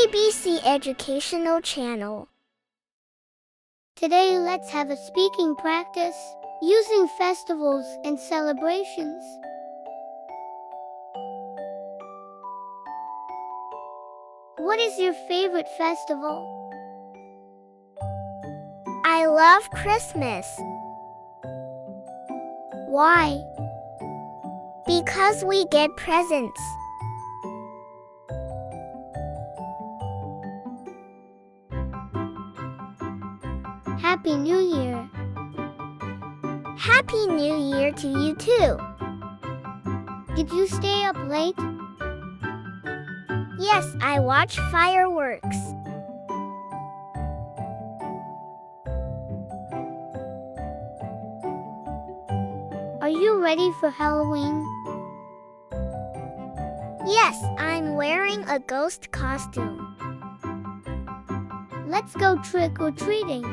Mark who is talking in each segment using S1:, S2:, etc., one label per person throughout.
S1: ABC Educational Channel.
S2: Today let's have a speaking practice using festivals and celebrations. What is your favorite festival?
S1: I love Christmas.
S2: Why?
S1: Because we get presents.
S2: Happy New Year!
S1: Happy New Year to you too.
S2: Did you stay up late?
S1: Yes, I watch fireworks.
S2: Are you ready for Halloween?
S1: Yes, I'm wearing a ghost costume.
S2: Let's go trick-or-treating.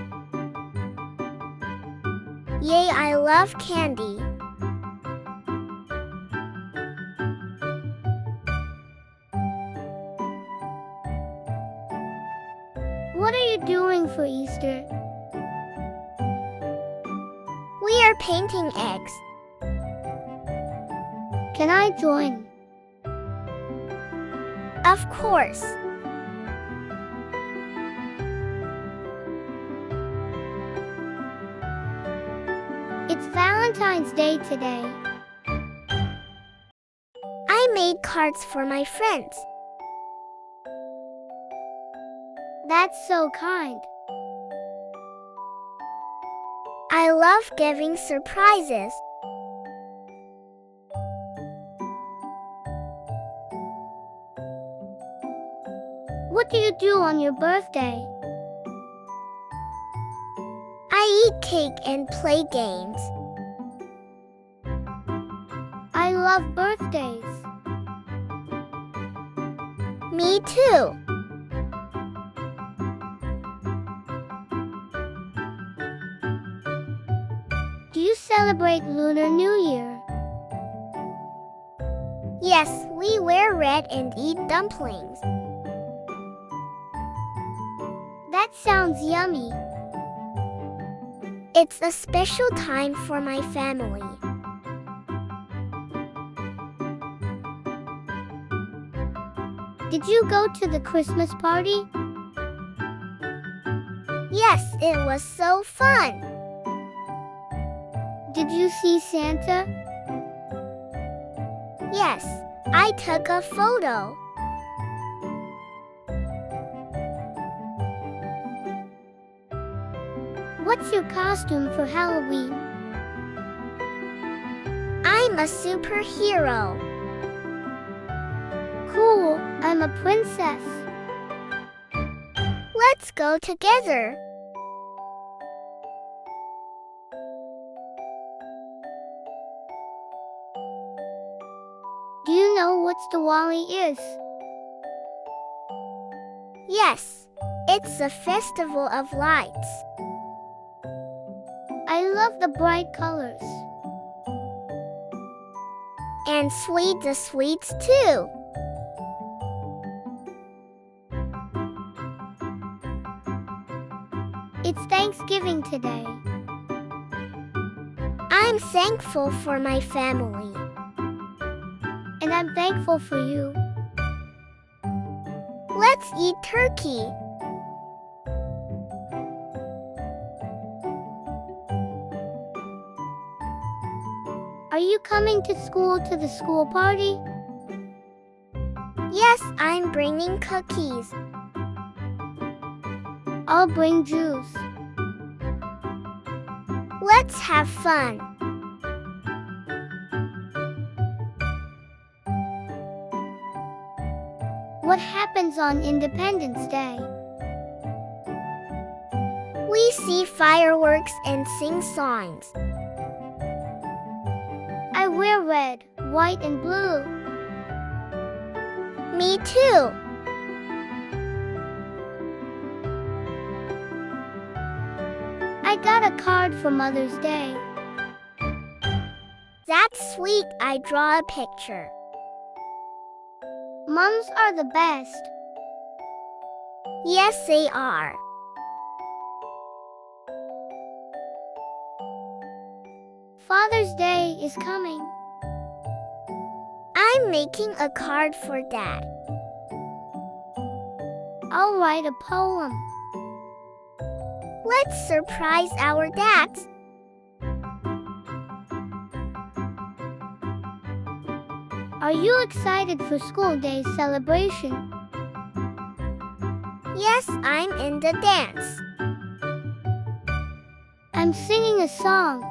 S1: Yay, I love candy.
S2: What are you doing for Easter?
S1: We are painting eggs.
S2: Can I join?
S1: Of course.
S2: It's Valentine's Day today.
S1: I made cards for my friends.
S2: That's so kind.
S1: I love giving surprises.
S2: What do you do on your birthday?
S1: I eat cake and play games.
S2: I love birthdays.
S1: Me too.
S2: Do you celebrate Lunar New Year?
S1: Yes, we wear red and eat dumplings.
S2: That sounds yummy.
S1: It's a special time for my family.
S2: Did you go to the Christmas party?
S1: Yes, it was so fun.
S2: Did you see Santa?
S1: Yes, I took a photo.
S2: What's your costume for Halloween?
S1: I'm a superhero.
S2: Cool, I'm a princess.
S1: Let's go together.
S2: Do you know what Diwali is?
S1: Yes, it's a festival of lights.
S2: I love the bright colors.
S1: And the sweets too.
S2: It's Thanksgiving today.
S1: I'm thankful for my family.
S2: And I'm thankful for you.
S1: Let's eat turkey.
S2: Are you coming to the school party?
S1: Yes, I'm bringing cookies.
S2: I'll bring juice.
S1: Let's have fun.
S2: What happens on Independence Day?
S1: We see fireworks and sing songs.
S2: I wear red, white, and blue.
S1: Me too.
S2: I got a card for Mother's Day.
S1: That's sweet. I draw a picture.
S2: Moms are the best.
S1: Yes, they are.
S2: Father's Day is coming.
S1: I'm making a card for Dad.
S2: I'll write a poem.
S1: Let's surprise our dads.
S2: Are you excited for school day celebration?
S1: Yes, I'm in the dance.
S2: I'm singing a song.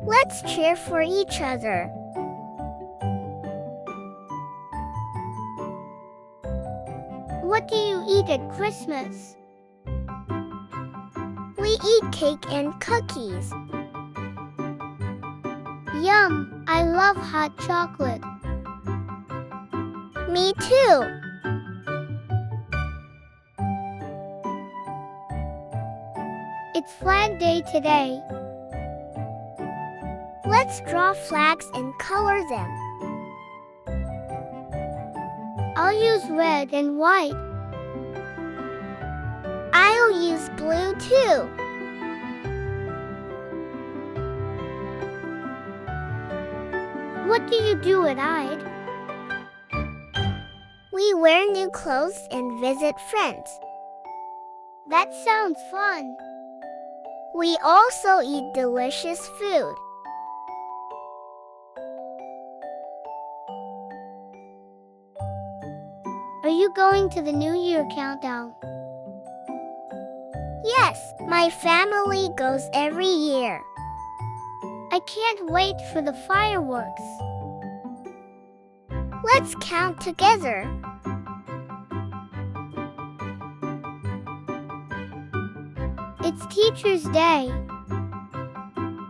S1: Let's cheer for each other.
S2: What do you eat at Christmas?
S1: We eat cake and cookies.
S2: Yum! I love hot chocolate.
S1: Me too.
S2: It's Flag Day today.
S1: Let's draw flags and color them.
S2: I'll use red and white.
S1: I'll use blue too.
S2: What do you do at Eid?
S1: We wear new clothes and visit friends.
S2: That sounds fun.
S1: We also eat delicious food.
S2: Are you going to the New Year countdown?
S1: Yes, my family goes every year.
S2: I can't wait for the fireworks.
S1: Let's count together.
S2: It's Teacher's Day.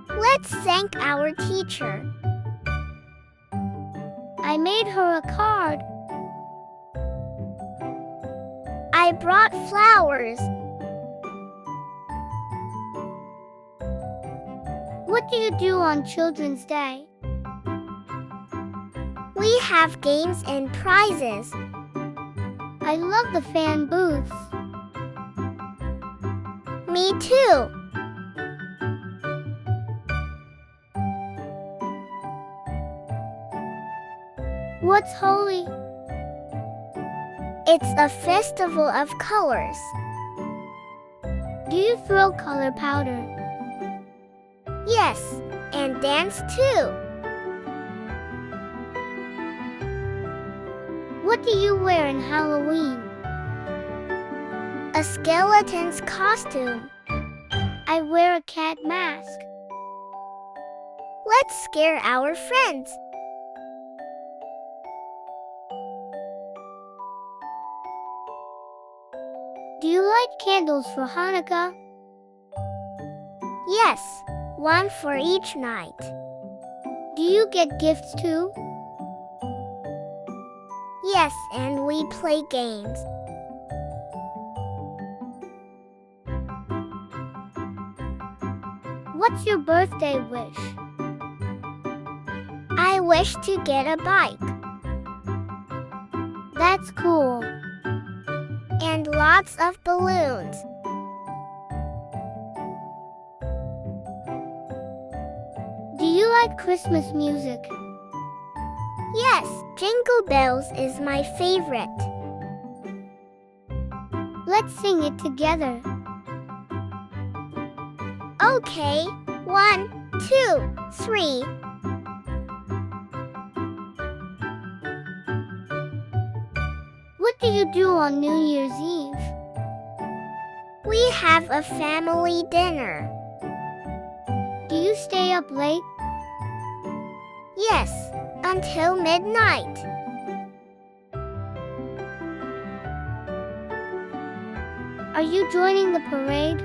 S1: Let's thank our teacher.
S2: I made her a card.
S1: I brought flowers.
S2: What do you do on Children's Day?
S1: We have games and prizes.
S2: I love the fan booths.
S1: Me too.
S2: What's holy?
S1: It's a festival of colors.
S2: Do you throw color powder?
S1: Yes, and dance too.
S2: What do you wear in Halloween?
S1: A skeleton's costume.
S2: I wear a cat mask.
S1: Let's scare our friends.
S2: Do you light candles for Hanukkah?
S1: Yes, one for each night.
S2: Do you get gifts too?
S1: Yes, and we play games.
S2: What's your birthday wish?
S1: I wish to get a bike.
S2: That's cool.
S1: And lots of balloons.
S2: Do you like Christmas music?
S1: Yes, Jingle Bells is my favorite.
S2: Let's sing it together.
S1: Okay, 1, 2, 3.
S2: What do you do on New Year's Eve?
S1: We have a family dinner.
S2: Do you stay up late?
S1: Yes, until midnight.
S2: Are you joining the parade?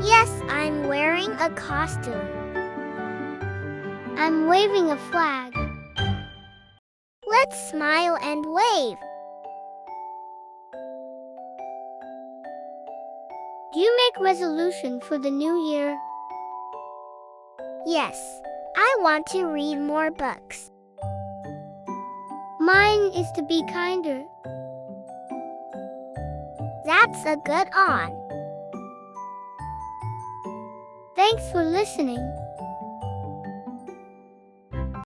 S1: Yes, I'm wearing a costume.
S2: I'm waving a flag.
S1: Let's smile and wave.
S2: Do you make resolution for the new year?
S1: Yes, I want to read more books.
S2: Mine is to be kinder.
S1: That's a good on.
S2: Thanks for listening.